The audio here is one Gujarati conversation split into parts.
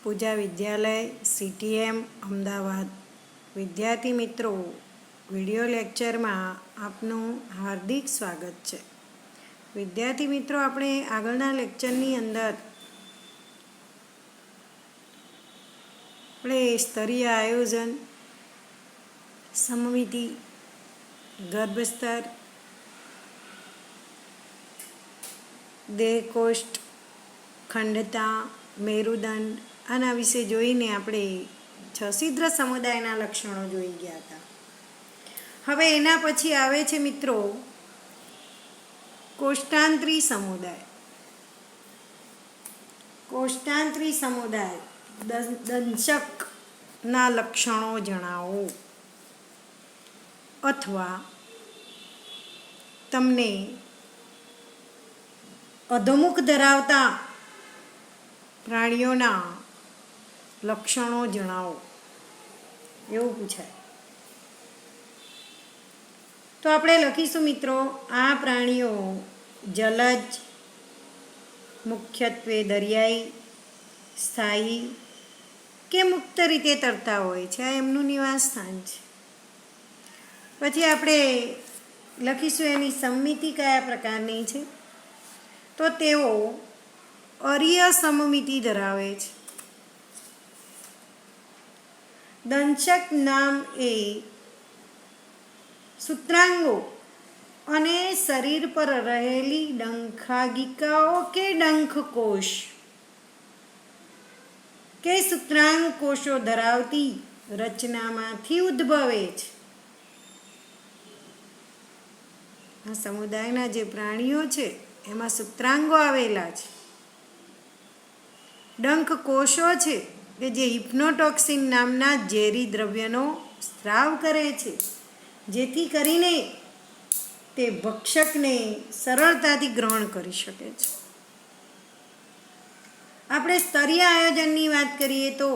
પૂજા વિદ્યાલય CTM અમદાવાદ વિદ્યાર્થી મિત્રો, વિડિયો લેક્ચરમાં આપનું હાર્દિક સ્વાગત છે. વિદ્યાર્થી મિત્રો, આપણે આગળના લેક્ચરની અંદર આપણે સ્તરીય આયોજન, સમમિતિ, ગર્ભસ્તર, દેહકોષ્ઠ, ખંડતા, મેરુદંડ આના વિશે જોઈને આપણે છિદ્ર સમુદાયના લક્ષણો જોઈ ગયા હતા. હવે એના પછી આવે છે મિત્રો કોષ્ઠાંતરી સમુદાય. કોષ્ઠાંતરી સમુદાય દંશકના લક્ષણો જણાવો, અથવા તમને અધોમુખ ધરાવતા પ્રાણીઓના લક્ષણો જણાવો એવું પૂછાય. તો આપણે લખીશું મિત્રો, આ પ્રાણીઓ જલજ, મુખ્યત્વે દરિયાઈ, સ્થાયી કે મુક્ત રીતે તરતા હોય છે. આ એમનું નિવાસ સ્થાન છે. પછી આપણે લખીશું એની સમમિતિ કયા પ્રકારની છે. તો તેઓ અરીય સમમિતિ ધરાવે છે. દંશક નામ એ સૂત્રાંગો અને શરીર પર રહેલી ડંખાગિકાઓ કે ડંખકોશ કે સૂત્રાંગ કોષો ધરાવતી રચનામાંથી ઉદ્ભવે છે. આ સમુદાયના જે પ્રાણીઓ છે એમાં સૂત્રાંગો આવેલા છે. ડંખ કોષો છે કે જે હિપ્નોટોક્સિન નામના ઝેરી દ્રવ્યનો સ્ત્રાવ કરે છે, જેથી કરીને તે ભક્ષકને સરળતાથી ગ્રહણ કરી શકે છે. આપણે સ્તરીય આયોજનની વાત કરીએ તો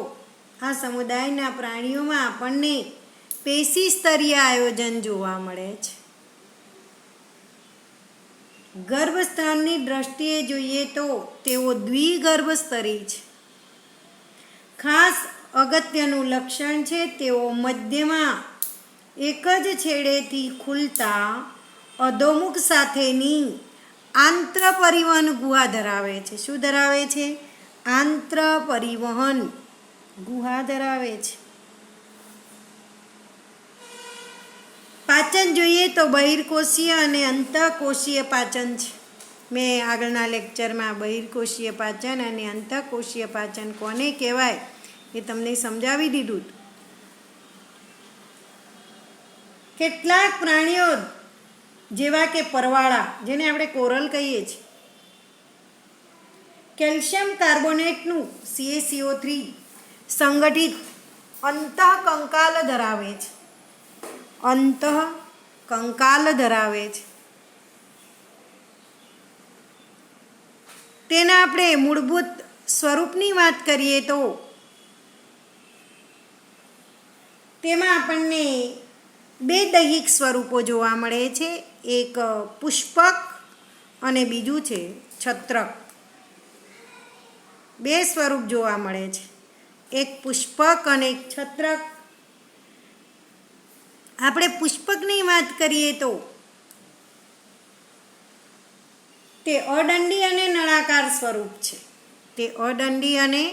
આ સમુદાયના પ્રાણીઓમાં આપણને પેશી સ્તરીય આયોજન જોવા મળે છે. ગર્ભસ્તરની દ્રષ્ટિએ જોઈએ તો તેઓ દ્વિગર્ભસ્તરી છે. ખાસ અગત્યનું લક્ષણ છે, તેઓ મધ્યમાં એક જ છેડેથી ખુલતા અધોમુખ સાથેની આંત્ર પરિવહન ગુહા ધરાવે છે. શું ધરાવે છે? આંત્ર પરિવહન ગુહા ધરાવે છે. પાચન જોઈએ તો બહિર્કોષીય અને અંતઃકોષીય પાચન છે. મેં આગળના લેક્ચરમાં બહિર્કોષીય પાચન અને અંતઃકોષીય પાચન કોને કહેવાય એ તમને સમજાવી દીધું. કેટલાક પ્રાણીઓ જેવા કે પરવાળા, જેને આપણે કોરલ કહીએ છીએ, કેલ્શિયમ કાર્બોનેટનું CaCO3 સંગઠિત અંતઃકંકાલ ધરાવે છે. અંતઃકંકાલ ધરાવે છે. તેના આપણે મૂળભૂત સ્વરૂપની વાત કરીએ તો તેમાં આપણને બે દૈહિક સ્વરૂપો જોવા મળે છે. એક પુષ્પક અને બીજું છે છત્રક. બે સ્વરૂપ જોવા મળે છે, એક પુષ્પક અને એક છત્રક. આપણે પુષ્પકની વાત કરીએ તો તે અદંડી અને નળાકાર સ્વરૂપ છે. તે અદંડી અને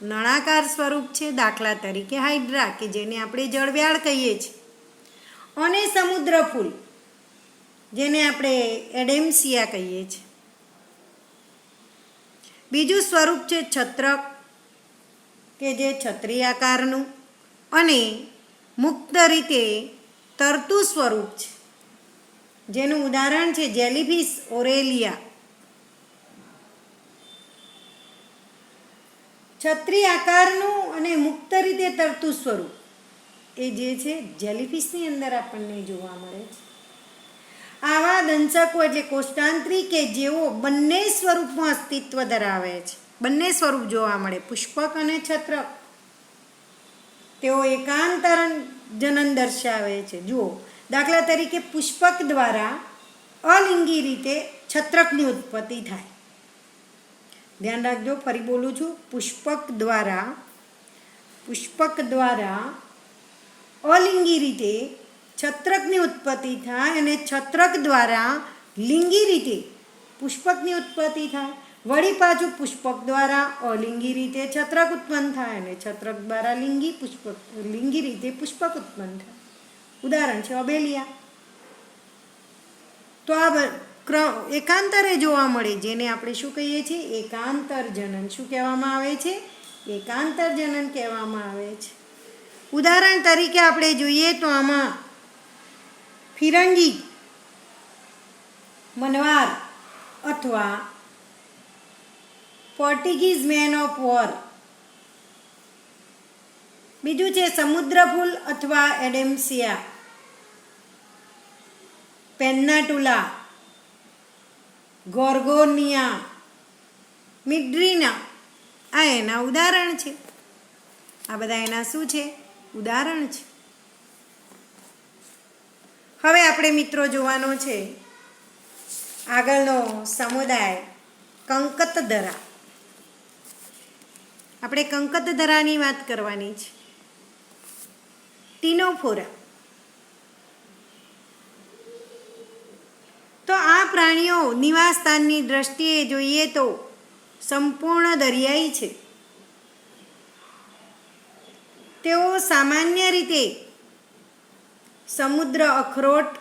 નળાકાર સ્વરૂપ છે. દાખલા તરીકે હાઇડ્રા, કે જેને આપણે જળવ્યાળ કહીએ છીએ, અને સમુદ્ર ફૂલ, જેને આપણે એડેમ્સિયા કહીએ છીએ. બીજું સ્વરૂપ છે છત્રક, કે જે છત્રી આકારનું અને મુક્ત રીતે તરતું સ્વરૂપ છે, જેનું ઉદાહરણ છે જેલીફિશ ઓરેલિયા. છત્રી આકારનું અને મુક્ત રીતે તરતું સ્વરૂપ એ જે છે જેલીફિશની અંદર આપણને જોવા મળે છે. આવા દંશકો એટલે કોષ્ઠાંતરી કે જેઓ બંને સ્વરૂપમાં અસ્તિત્વ ધરાવે છે. બંને સ્વરૂપ જોવા મળે, પુષ્પક અને છત્રક. તેઓ એકાંતરણ જનન દર્શાવે છે. જુઓ, દાખલા તરીકે પુષ્પક દ્વારા અલિંગી રીતે છત્રકની ઉત્પત્તિ થાય. ધ્યાન રાખજો, ફરી બોલું છું, પુષ્પક દ્વારા અલિંગી રીતે છત્રકની ઉત્પત્તિ થાય અને છત્રક દ્વારા લિંગી રીતે પુષ્પકની ઉત્પત્તિ થાય. વળી પાછું પુષ્પક દ્વારા અલિંગી રીતે છત્રક ઉત્પન્ન થાય અને છત્રક દ્વારા લિંગી રીતે પુષ્પક ઉત્પન્ન થાય. ઉદાહરણ છે અબેલિયા. તો આ એકાંતરે જોવા મળે, જેને આપણે શું કહીએ છીએ? એકાંતર જનન. શું કહેવામાં આવે છે? એકાંતર જનન કહેવામાં આવે છે. ઉદાહરણ તરીકે આપણે જોઈએ તો આમાં ફિરંગી, મનવાર અથવા પોર્ટુગીઝ મેન ઓફ વોર. બીજું છે સમુદ્રફૂલ અથવા એડેમ્સિયા, પેન્નાટુલા, ગોર્ગોનિયા, મિડ્રીના. આ એના ઉદાહરણ છે. આ બધા એના શું છે? ઉદાહરણ છે. હવે આપણે મિત્રો જોવાનો છે આગળનો સમુદાય કંકતધરા. આપણે કંકતધરાની વાત કરવાની છે. ટીનોફોરા. તો આ પ્રાણીઓ નિવાસ સ્થાનની દ્રષ્ટિએ જોઈએ તો સંપૂર્ણ દરિયાઈ છે. તેઓ સામાન્ય રીતે સમુદ્ર અખરોટ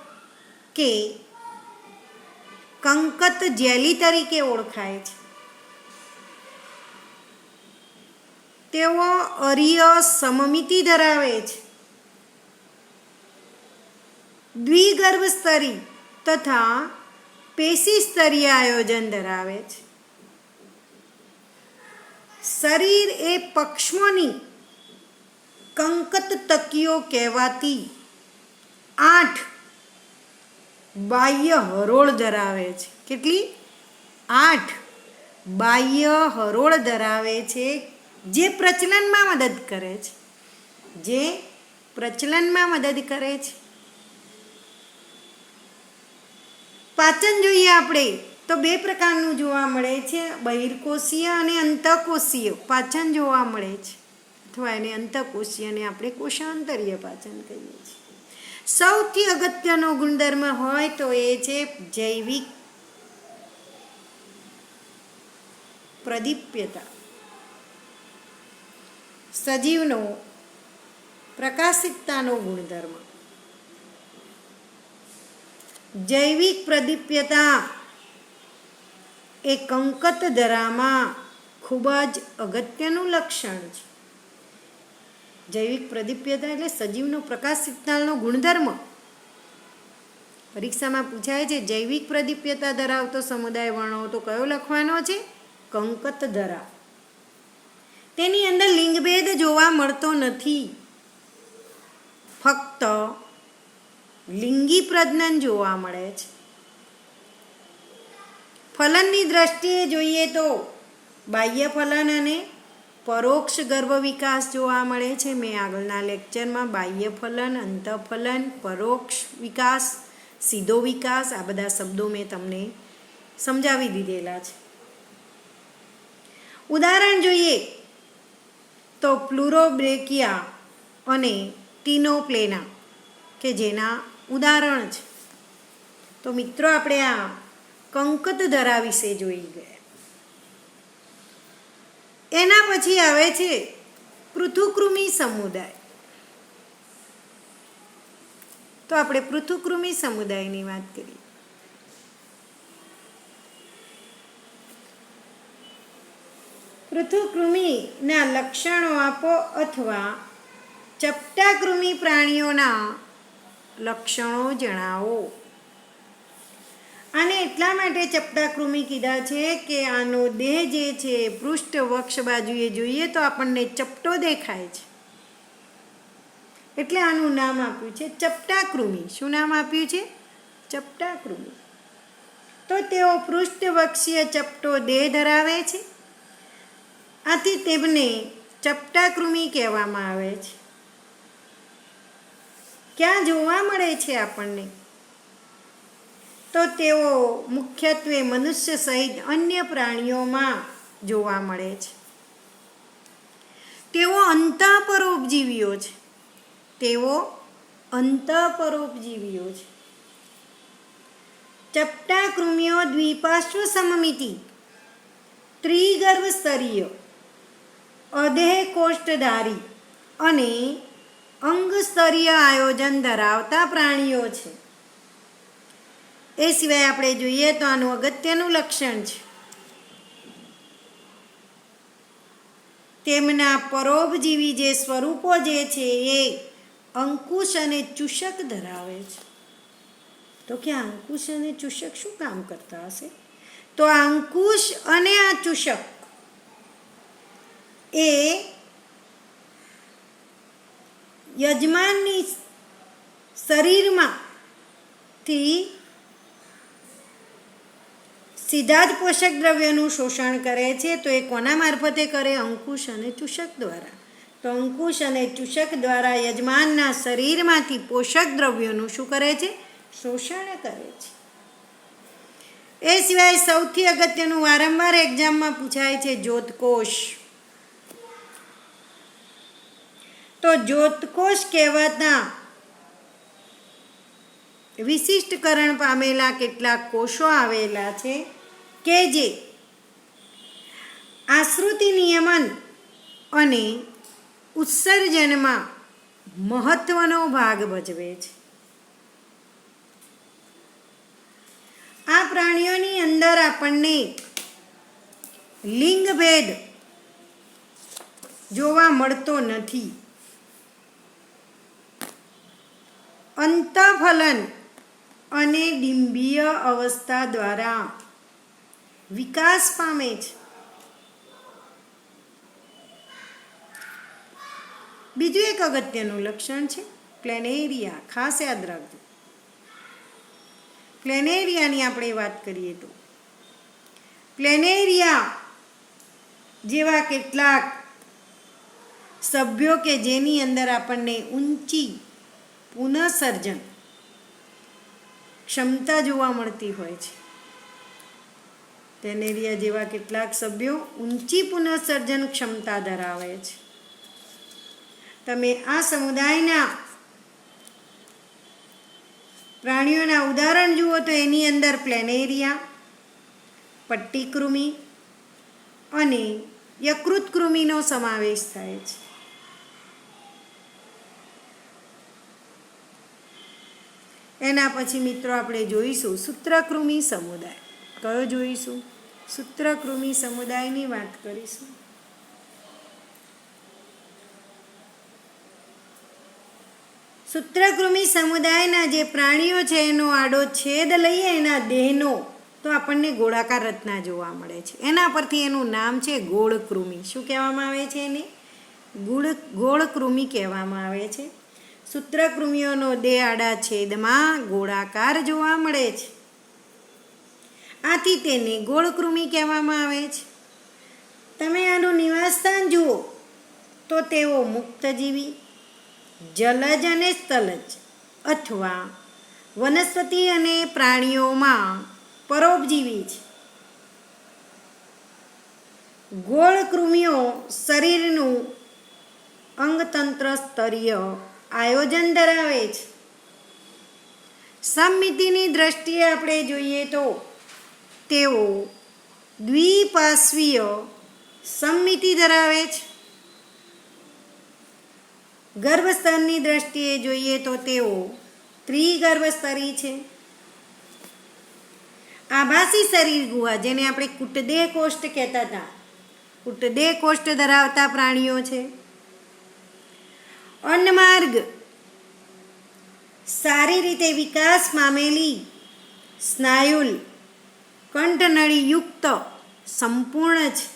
કે કંકત જેલી તરીકે ઓળખાય છે. તેઓ અરીય સમમિતિ ધરાવે છે. દ્વિગર્ભ સ્તરી તથા પેશી સ્તરીય આયોજન ધરાવે છે. શરીર એ પક્ષમોની કંકત તકીઓ કહેવાતી 8 બાહ્ય હરોળ ધરાવે છે. કેટલી? 8 બાહ્ય હરોળ ધરાવે છે, જે પ્રચલનમાં મદદ કરે છે. પાચન જોઈએ આપણે તો 2 પ્રકારનું જોવા મળે છે, બહિર્કોષીય અને અંતઃકોષીય પાચન જોવા મળે છે, અથવા એને અંતઃકોષીય અને આપણે કોષાંતરીય પાચન કહીએ છીએ. સૌથી અગત્યનો ગુણધર્મ હોય તો એ છે જૈવિક પ્રદીપ્યતા. સજીવનો પ્રકાશિતતાનો ગુણધર્મ. જૈવિક પ્રદીપ્યતા એ કંકતધરામાં ખૂબ જ અગત્યનું લક્ષણ છે. જૈવિક પ્રદીપ્યતા એટલે સજીવનો પ્રકાશિતતાનો ગુણધર્મ. પરીક્ષામાં પૂછાય છે જૈવિક પ્રદીપ્યતા ધરાવતો સમુદાય વર્ણવો તો કયો લખવાનો છે? કંકતધરા. તેની અંદર લિંગભેદ જોવા મળતો નથી, ફક્ત લિંગી પ્રજનન જોવા મળે છે. ફલનની દ્રષ્ટિએ જોઈએ તો બાહ્ય ફલન અને પરોક્ષ ગર્ભ વિકાસ જોવા મળે છે. મેં આગળના લેક્ચરમાં બાહ્ય ફલન, અંતઃફલન, પરોક્ષ વિકાસ, સીધો વિકાસ આ બધા શબ્દો મેં તમને સમજાવી દીધેલા છે. ઉદાહરણ જોઈએ તો પ્લુરોબ્રેકિયા અને ટીનોપ્લેના કે જેના ઉદાહરણ છે. તો મિત્રો આપણે આ કંકતધરા વિશે જોઈ ગયા. એના પછી આવે છે પૃથુકૃમિ સમુદાય. તો આપણે પૃથુકૃમિ સમુદાયની વાત કરીએ. પૃથુકૃમિના લક્ષણો આપો અથવા ચપટાકૃમિ પ્રાણીઓના લક્ષણો જણાવો. આને એટલા માટે ચપટાકૃમિ કીધા છે કે આનો દેહ જે છે પૃષ્ઠ વક્ષ બાજુએ જોઈએ તો આપણને ચપટો દેખાય છે, એટલે આનું નામ આપ્યું છે ચપટાકૃમિ. શું નામ આપ્યું છે? ચપટાકૃમિ. તો તેઓ પૃષ્ઠવક્ષીય ચપટો દેહ ધરાવે છે, આથી તેમને ચપટાકૃમિ કહેવામાં આવે છે. ક્યાં જોવા મળે છે આપણને? તો તેઓ મુખ્યત્વે મનુષ્ય સહિત અન્ય પ્રાણીઓમાં જોવા મળે છે. તેઓ અંતઃપરોપજીવીઓ છે. તેઓ અંતઃપરોપજીવીઓ છે. ચપટા કૃમિઓ દ્વિપાર્શ્વ સમમિતિ, ત્રિગર્ભ સ્તરીય, અધેય કોષ્ઠધારી અને અંગ સ્તરીય આયોજન ધરાવતા પ્રાણીઓ છે. એ સિવાય આપણે જોઈએ તો આનું અગત્યનું લક્ષણ છે તેમના પરોપજીવી જે સ્વરૂપો જે છે એ અંકુશ અને ચૂષક ધરાવે છે. તો કે અંકુશ અને ચૂષક શું કામ કરતા હશે? તો આ અંકુશ અને આ ચૂષક એ યજમાનની શરીરમાંથી સીધા જ પોષક દ્રવ્યોનું શોષણ કરે છે. તો એ કોના મારફતે કરે? અંકુશ અને ચૂષક દ્વારા. તો અંકુશ અને ચૂષક દ્વારા યજમાનના શરીરમાંથી પોષક દ્રવ્યોનું શું કરે છે? શોષણ કરે છે. એ સિવાય સૌથી અગત્યનું વારંવાર એક્ઝામમાં પૂછાય છે જ્યોતકોષ. તો જ્યોતકોષ કહેવાતા વિશિષ્ટકરણ પામેલા કેટલાક કોષો આવેલા છે કે જે આશ્રુતિ નિયમન અને ઉત્સર્જનમાં મહત્વનો ભાગ ભજવે છે. આ પ્રાણીઓની અંદર આપણને લિંગભેદ જોવા મળતો નથી. અંતઃફલન અને ડિંભીય અવસ્થા દ્વારા વિકાસ પામે છે. બીજું એક અગત્યનું લક્ષણ છે પ્લેનેરિયા. ખાસ યાદ રાખજો. પ્લેનેરિયાની આપણે વાત કરીએ તો પ્લેનેરિયા જેવા કેટલાક સભ્યો કે જેની અંદર આપણને ઊંચી પુનઃસર્જન ક્ષમતા જોવા મળતી હોય છે. પ્લેનેરિયા જેવા કેટલાક સભ્યો ઊંચી પુનઃસર્જન ક્ષમતા ધરાવે છે. તમે આ સમુદાયના પ્રાણીઓના ઉદાહરણ જુઓ તો એની અંદર પ્લેનેરિયા, પટ્ટીકૃમિ અને યકૃત કૃમિનો સમાવેશ થાય છે. એના પછી મિત્રો આપણે જોઈશું સૂત્રકૃમિ સમુદાય. કયો જોઈશું? સૂત્રકૃમિ સમુદાયની વાત કરીશું. સૂત્રકૃમિ સમુદાયના જે પ્રાણીઓ છે એનો આડો છેદ લઈએ એના દેહનો તો આપણને ગોળાકાર રચના જોવા મળે છે. એના પરથી એનું નામ છે ગોળકૃમિ. શું કહેવામાં આવે છે એને? ગોળકૃમિ કહેવામાં આવે છે. સૂત્રકૃમિઓનો દેહ આડા છેદમાં ગોળાકાર જોવા મળે છે. આથી તેને ગોળકૃમિ કહેવામાં આવે છે. તમે આનું નિવાસસ્થાન જુઓ તો તેઓ મુક્તજીવી, જલજ અને સ્થલજ અથવા વનસ્પતિ અને પ્રાણીઓમાં પરોપજીવી છે. ગોળકૃમિઓ શરીરનું અંગતંત્ર સ્તરીય આયોજન ધરાવે છે. સમમિતિની દ્રષ્ટિએ આપણે જોઈએ તો તેઓ દ્વિપાર્શ્વીય સમમિતિ ધરાવે છે. ગર્ભસ્તરની દ્રષ્ટિએ જોઈએ તો તેઓ ત્રિગર્ભસ્તરી છે. આભાસી શરીર ગુહા જેને આપણે કુટદેહ કોષ્ઠ કહેતા હતા, કુટદેહ કોષ્ઠ ધરાવતા પ્રાણીઓ છે. અન્નમાર્ગ સારી રીતે વિકાસ પામેલી સ્નાયુલ કંઠનળી યુક્ત સંપૂર્ણ છે.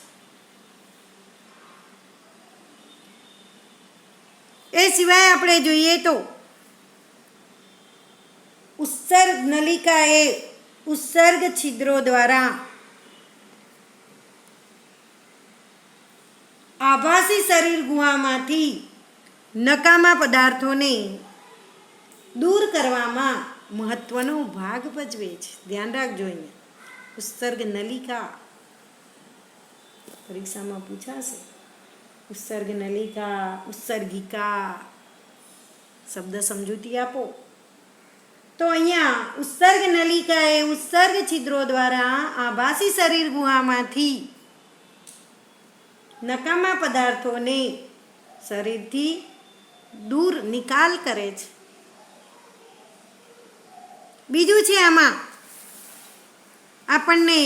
એ સિવાય આપણે જોઈએ તો ઉત્સર્ગ નલિકા એ ઉત્સર્ગ છિદ્રો દ્વારા આભાસી શરીર ગુહામાંથી નકામા પદાર્થોને દૂર કરવામાં મહત્વનો ભાગ ભજવે છે. ધ્યાન રાખજો. અહીંયા ઉત્સર્ગ નલિકા પરીક્ષામાં પૂછાશે. ઉત્સર્ગ નલિકા, ઉત્સર્ગિકા, શબ્દ સમજૂતી આપો. તો અહીંયા ઉત્સર્ગ નલિકા એ ઉત્સર્ગ છિદ્રો દ્વારા આભાસી શરીર ગુહામાંથી નકામા પદાર્થોને શરીરથી દૂર નિકાલ કરે છે. બીજું છે આમાં આપણને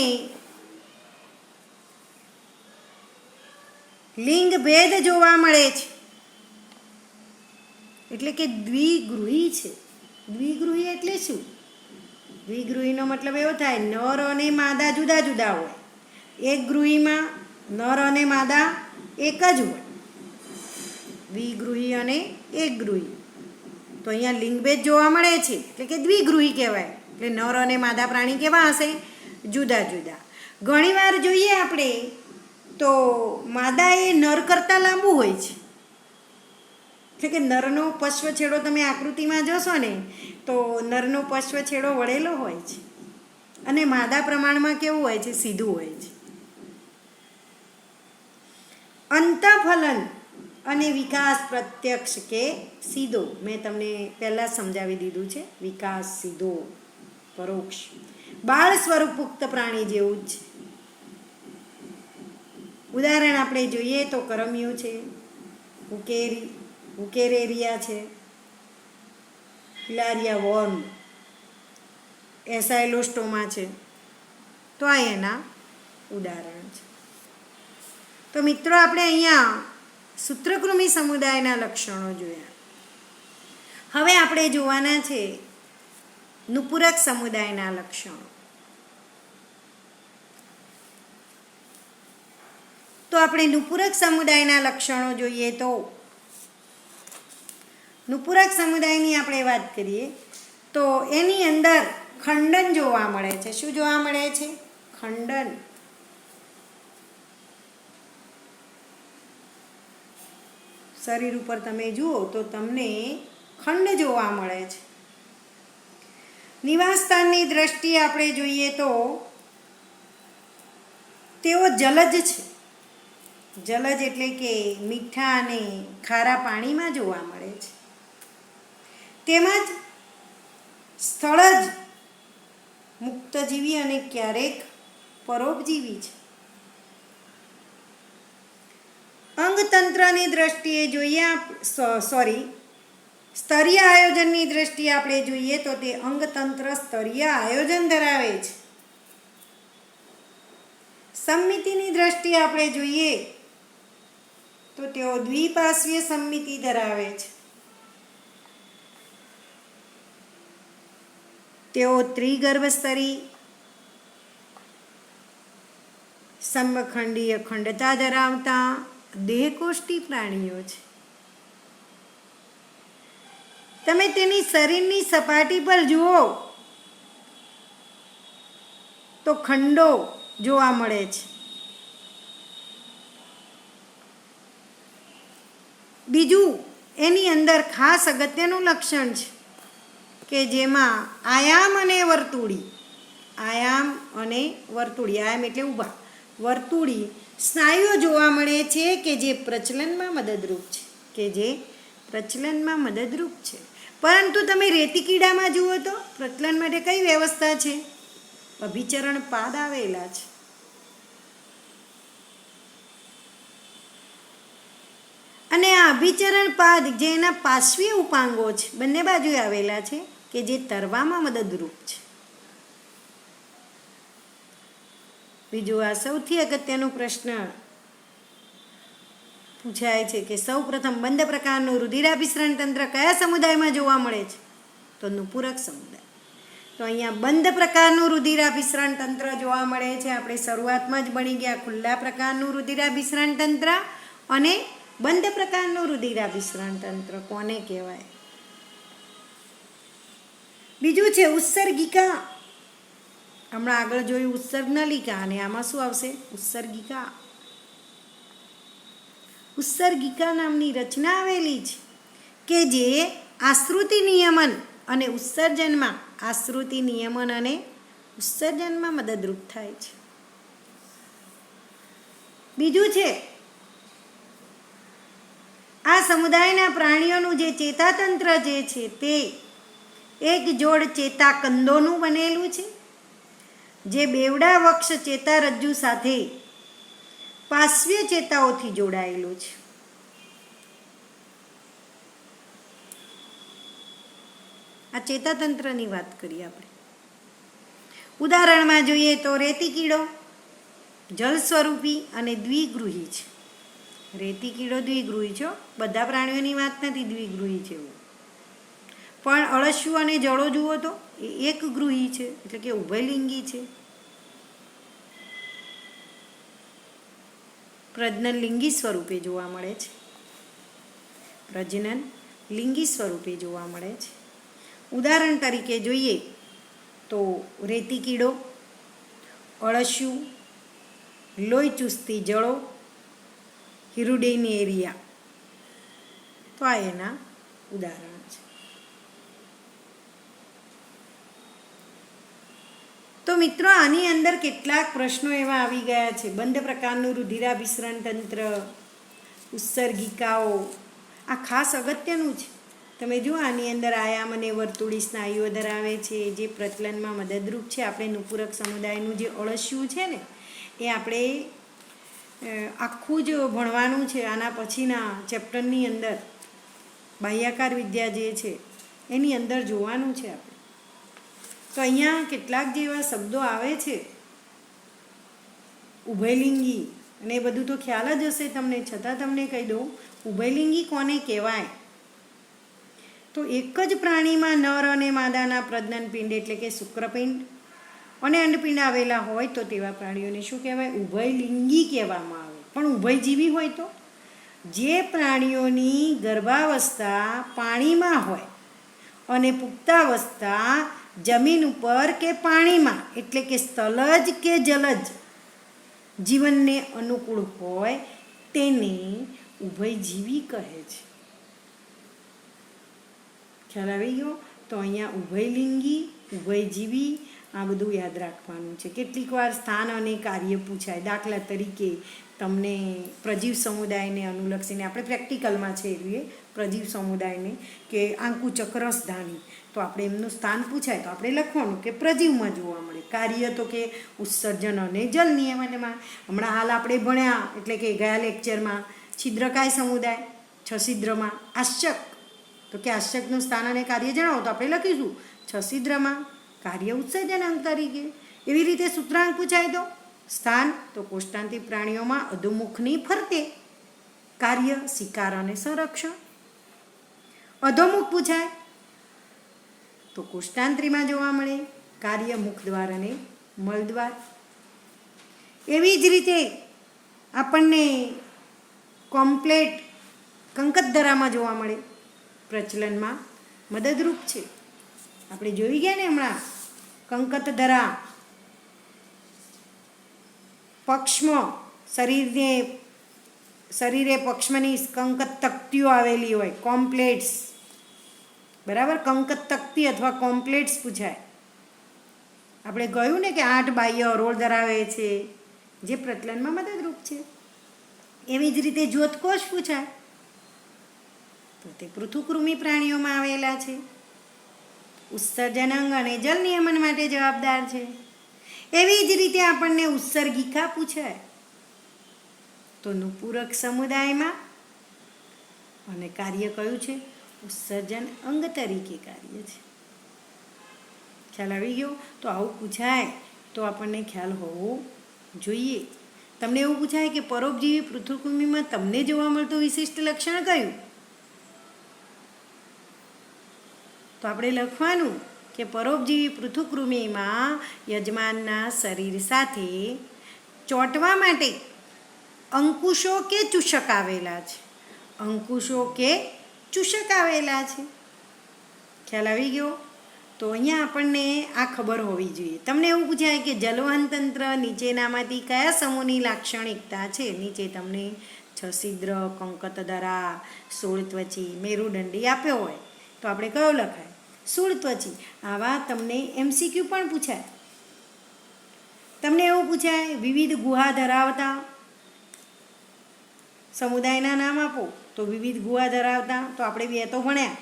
લિંગ ભેદ જોવા મળે છે, એટલે કે દ્વિગૃહી છે. દ્વિગૃહી એટલે શું? દ્વિગૃહીનો મતલબ એવો થાય નર અને માદા જુદા જુદા હોય. એક ગૃહીમાં નર અને માદા એક જ હોય. દ્વિગૃહી અને એક ગૃહી. તો અહીંયા લિંગભેદ જોવા મળે છે એટલે કે દ્વિગૃહી કહેવાય. એટલે નર અને માદા પ્રાણી કેવા હશે? જુદા જુદા. ઘણીવાર જોઈએ આપણે તો માદા એ નર કરતાં લાંબુ હોય છે. એટલે કે નરનો પશ્વ છેડો તમે આકૃતિમાં જોશો ને તો નરનો પશ્વ છેડો વળેલો હોય છે અને માદા પ્રમાણમાં કેવું હોય છે? સીધું હોય છે. અંતઃફલન અને વિકાસ પ્રત્યક્ષ કે સીધો મેં તમને પહેલાં સમજાવી દીધું છે. વિકાસ સીધો, પરોક્ષ. બાળ સ્વરૂપ પુખ્ત પ્રાણી જેવું જ છે. ઉદાહરણ આપણે જોઈએ તો કરમિયું છે, ઉકેરેરિયા છે, ફિલારિયા વોર્મ, એસાઇલોસ્ટોમા છે. તો આ એના ઉદાહરણ છે. તો મિત્રો આપણે અહીંયા સૂત્રકૃમિ સમુદાયના લક્ષણો જોયા. હવે આપણે જોવાના છે નુપુરક સમુદાયના લક્ષણો. તો આપણે નુપુરક સમુદાયના લક્ષણો જોઈએ તો નુપુરક સમુદાયની આપણે વાત કરીએ તો એની અંદર ખંડન જોવા મળે છે. શું જોવા મળે છે? ખંડન. શરીર ઉપર તમે જુઓ તો તમને ખંડ જોવા મળે છે. નિવાસ સ્થાનની દ્રષ્ટિએ આપણે જોઈએ તો તેઓ જલજ છે. જલજ એટલે કે મીઠા અને ખારા પાણીમાં જોવા મળે છે. તેમજ સ્થળજ મુક્તજીવી અને ક્યારેક પરોપજીવી છે. અંગતંત્રની દ્રષ્ટિએ જોઈએ સ્તરીય આયોજનની દ્રષ્ટિએ આપણે જોઈએ તો તે અંગતંત્ર સ્તરીય આયોજન ધરાવે છે. સમમિતિની દ્રષ્ટિએ આપણે જોઈએ તો તેઓ દ્વિપાર્શ્વીય સમમિતિ ધરાવે છે. તેઓ ત્રિગર્ભસ્તરી સમખંડીય ખંડતા ધરાવતા દેહકોષ્ઠી પ્રાણીઓ છે. તમે તેની શરીરની સપાટી પર જુઓ તો ખંડો જોવા મળે છે. બીજું એની અંદર ખાસ અગત્યનું લક્ષણ છે કે જેમાં આયામ અને વર્તુળી, આયામ એટલે ઊભા, વર્તુળી સ્નાયુઓ જોવા મળે છે કે જે પ્રચલનમાં મદદરૂપ છે. પરંતુ તમે રેતી કીડામાં જુઓ તો પ્રચલન માટે કઈ વ્યવસ્થા છે? અભિચરણ પાદ આવેલા છે. અને આ અભિચરણ પાદ જે એના પાર્શ્વીય ઉપાંગો છે બંને બાજુએ આવેલા છે કે જે તરવામાં મદદરૂપ છે. બીજું આ સૌથી અગત્યનો પ્રશ્ન પૂછાય છે કે સૌ પ્રથમ બંધ પ્રકારનું રુધિરાભિસરણ તંત્ર કયા સમુદાયમાં જોવા મળે છે? તો નુપુરક સમુદાય. તો અહીંયા બંધ પ્રકારનું રુધિરાભિસરણ તંત્ર જોવા મળે છે. આપણે શરૂઆતમાં જ ભણી ગયા ખુલ્લા પ્રકારનું રુધિરાભિસરણ તંત્ર અને બંધ પ્રકારનું રુધિરાભિસરણ તંત્ર કોને કહેવાય? બીજું છે ઉત્સર્ગિકા. હમણાં આગળ જોયું ઉત્સર્ગ નલિકા અને આમાં શું આવશે? ઉત્સર્ગિકા. ઉત્સર્ગિકા નામની રચના આવેલી છે કે જે આશ્રુતિ નિયમન અને ઉત્સર્જનમાં મદદરૂપ થાય છે. બીજું છે આ સમુદાયના પ્રાણીઓનું જે ચેતાતંત્ર જે છે તે એક જોડ ચેતાકંદોનું બનેલું છે, જે બેવડા વક્ષ ચેતારજ્જુ સાથે પાર્શ્વીય ચેતાઓથી જોડાયેલું છે. આ ચેતાતંત્રની વાત કરીએ આપણે. ઉદાહરણમાં જોઈએ તો રેતી કીડો જલ સ્વરૂપી અને દ્વિગૃહી છે. રેતી કીડો દ્વિગૃહી છે, બધા પ્રાણીઓની વાત નથી દ્વિગૃહી છે એવું. પણ અળસિયું અને જળો જુઓ તો એ એક ગૃહી છે, એટલે કે ઉભયલિંગી છે. પ્રજનન લિંગી સ્વરૂપે જોવા મળે છે. પ્રજનન લિંગી સ્વરૂપે જોવા મળે છે. ઉદાહરણ તરીકે જોઈએ તો રેતી કીડો, અળસિયું, લોહી ચૂસતી જળો, હિરુડેનેરિયા, તો આ એના ઉદાહરણ છે. તો મિત્રો આની અંદર કેટલાક પ્રશ્નો એવા આવી ગયા છે. બંધ પ્રકારનું રુધિરાભિસરણ તંત્ર, ઉત્સર્ગિકાઓ, આ ખાસ અગત્યનું છે. તમે જુઓ આની અંદર આયામ અને વર્તુળી સ્નાયુઓ ધરાવે છે, જે પ્રચલનમાં મદદરૂપ છે. આપણે નુપુરક સમુદાયનું જે અળસિયું છે ને એ આપણે આખું જ ભણવાનું છે. આના પછીના ચેપ્ટરની અંદર બાહ્યાકાર વિદ્યા જે છે એની અંદર જોવાનું છે આપણે. તો અહીંયા કેટલાક જેવા શબ્દો આવે છે ઉભયલિંગી, અને એ બધું તો ખ્યાલ જ હશે તમને, છતાં તમને કહી દઉં ઉભયલિંગી કોને કહેવાય. તો એક જ પ્રાણીમાં નર અને માદાના પ્રજનન પિંડ એટલે કે શુક્રપિંડ અને અંડપિંડ આવેલા હોય તો તેવા પ્રાણીઓને શું કહેવાય? ઉભયલિંગી કહેવામાં આવે. પણ ઉભયજીવી હોય તો જે પ્રાણીઓની ગર્ભાવસ્થા પાણીમાં હોય અને પુખ્તાવસ્થા જમીન ઉપર કે પાણીમાં એટલે કે સ્થલજ કે જલજ જીવનને અનુકૂળ હોય તેને ઉભયજીવી કહે છે. ખ્યાલ આવી ગયો? તો અહીંયા ઉભયલિંગી, ઉભયજીવી આ બધું યાદ રાખવાનું છે. કેટલીક વાર સ્થાન અને કાર્ય પૂછાય. દાખલા તરીકે તમને પ્રજીવ સમુદાયને અનુલક્ષીને આપણે પ્રેક્ટિકલમાં છે એટલે પ્રજીવ સમુદાયને કે આંકુચક્રસ ધાણી, તો આપણે એમનું સ્થાન પૂછાય તો આપણે લખવાનું કે પ્રજીવમાં જોવા મળે. કાર્ય તો કે ઉત્સર્જન અને જલ નિયમનમાં. હમણાં હાલ આપણે ભણ્યા એટલે કે ગયા લેક્ચરમાં છિદ્રકાય સમુદાય 6 છિદ્રમાં આશ્ચક, તો કે આશ્ચકનું સ્થાન અને કાર્ય જણાવો તો આપણે લખીશું 6 છિદ્રમાં કાર્ય ઉત્સર્જનાંક તરીકે. એવી રીતે સૂત્રાંક પૂછાય તો સ્થાન તો કોષ્ટાંતિક પ્રાણીઓમાં અધોમુખની ફરતે, કાર્ય શિકાર અને સંરક્ષણ. અધોમુખ પૂછાય તો કોષ્ટાંત્રીમાં જોવા મળે, કાર્ય મુખદ્વાર અને મળદ્વાર. એવી જ રીતે આપણને કોમ્પ્લેટ કંકતધરામાં જોવા મળે, પ્રચલનમાં મદદરૂપ છે. આપણે જોઈ ગયા ને હમણાં કંકતધરા પક્ષમાં શરીરે પક્ષમાંની કંકત તક્તિઓ આવેલી હોય, કોમ્પ્લેટ્સ, બરાબર. કંકત તક્તિ અથવા કોમ્પ્લેટ્સ પૂછાય. આપણે કહ્યું ને કે 8 બાહ્ય હરોળ ધરાવે છે જે પ્રચલનમાં મદદરૂપ છે. એવી જ રીતે જ્યોતકોષ પૂછાય તો તે પૃથુકૃમિ પ્રાણીઓમાં આવેલા છે, ઉત્સર્જનાંગ અને જલ નિયમન માટે જવાબદાર છે. એવી જ રીતે આપણને ઉત્સર્ગિકા પૂછાય તો નુપુરક સમુદાયમાં, અને કાર્ય કયું છે? ઉત્સર્જન અંગ તરીકે કાર્ય છે. ખ્યાલ આવી ગયો? તો આવું પૂછાય તો આપણને ખ્યાલ હોવો જોઈએ. તમને એવું પૂછાય કે પરોપજીવી પૃથુકૃમિમાં તમને જોવા મળતું વિશિષ્ટ લક્ષણ કયું? તો આપણે લખવાનું કે પરોપજીવી પૃથુકૃમિમાં યજમાનના શરીર સાથે ચોંટવા માટે અંકુશો કે ચૂષક આવેલા છે. અંકુશો કે ચૂષક આવેલા છે. ખ્યાલ આવી ગયો? તો અહીંયા આપણને આ ખબર હોવી જોઈએ. તમને એવું પૂછાય કે જલવહન તંત્ર નીચેનામાંથી કયા સમૂહની લાક્ષણિકતા છે? નીચે તમને 6 છિદ્ર, કંકતધરા, સોળત્વચી, મેરુદંડી આપ્યો હોય તો આપણે કયો લખાય? સોળત્વચી. આવા તમને MCQ પણ પૂછાય. તમને એવું પૂછાય વિવિધ ગુહા ધરાવતા સમુદાયના નામ આપો તો વિવિધ ગુહા ધરાવતા, તો આપણે 2 તો ભણ્યા,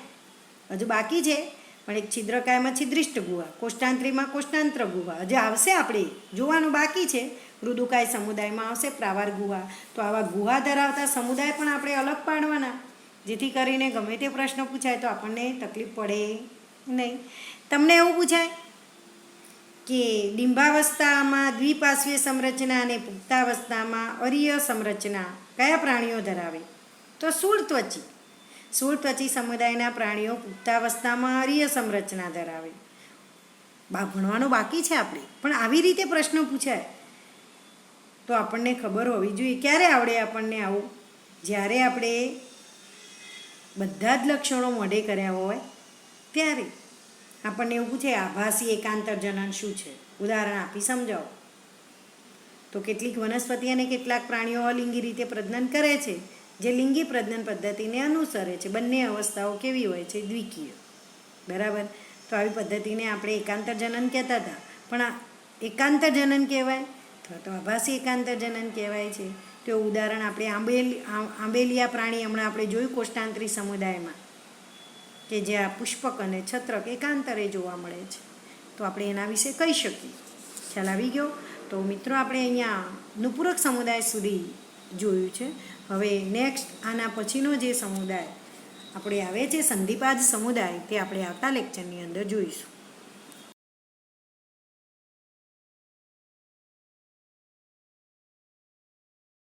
હજુ બાકી છે પણ એક છિદ્રકાયમાં છિદ્રિષ્ટ ગુહા, કોષ્ટાંત્રીમાં કોષ્ટાંત્ર ગુહા હજી આવશે, આપણે જોવાનું બાકી છે. મૃદુકાય સમુદાયમાં આવશે પ્રાવાર ગુહા. તો આવા ગુહા ધરાવતા સમુદાય પણ આપણે અલગ પાડવાના, જેથી કરીને ગમે તે પ્રશ્ન પૂછાય તો આપણને તકલીફ પડે નહીં. તમને એવું પૂછાય કે ડિંબાવસ્થામાં દ્વિપાર્શ્વીય સંરચના અને પુખ્તાવસ્થામાં અરીય સંરચના કયા પ્રાણીઓ ધરાવે? તો શૂળત્વચી. શૂળત્વચી સમુદાયના પ્રાણીઓ પુખ્તાવસ્થામાં અરીય સંરચના ધરાવે. ભણવાનું બાકી છે આપણે, પણ આવી રીતે પ્રશ્ન પૂછાય તો આપણને ખબર હોવી જોઈએ. ક્યારે આવડે આપણને આવું? જ્યારે આપણે બધા જ લક્ષણો મોઢે કર્યા હોય ત્યારે. આપણને એવું પૂછે આભાસી એકાંતર જનન શું છે? ઉદાહરણ આપી સમજાવો. તો કેટલીક વનસ્પતિ અને કેટલાક પ્રાણીઓ અલિંગી રીતે પ્રજનન કરે છે, જે લિંગી પ્રજનન પદ્ધતિને અનુસરે છે. બંને અવસ્થાઓ કેવી હોય છે? દ્વિકીય. બરાબર. તો આવી પદ્ધતિને આપણે એકાંતર જનન કહેતા હતા, પણ આ એકાંતર જનન કહેવાય તો આભાસી એકાંતર જનન કહેવાય છે. તો ઉદાહરણ આપણે આંબેલિયા પ્રાણી હમણાં આપણે જોયું કોષ્ટાંત્રી સમુદાયમાં, કે જ્યાં પુષ્પક અને છત્રક એકાંતરે જોવા મળે છે. તો આપણે એના વિશે કહી શકીએ. ખ્યાલ આવી ગયો? તો મિત્રો આપણે અહીંયા નુપુરક સમુદાય સુધી જોયું છે. હવે નેક્સ્ટ આના પછીનો જે સમુદાય આપણે આવે છે સંધિપાદ સમુદાય, તે આપણે આવતા લેક્ચરની અંદર જોઈશું.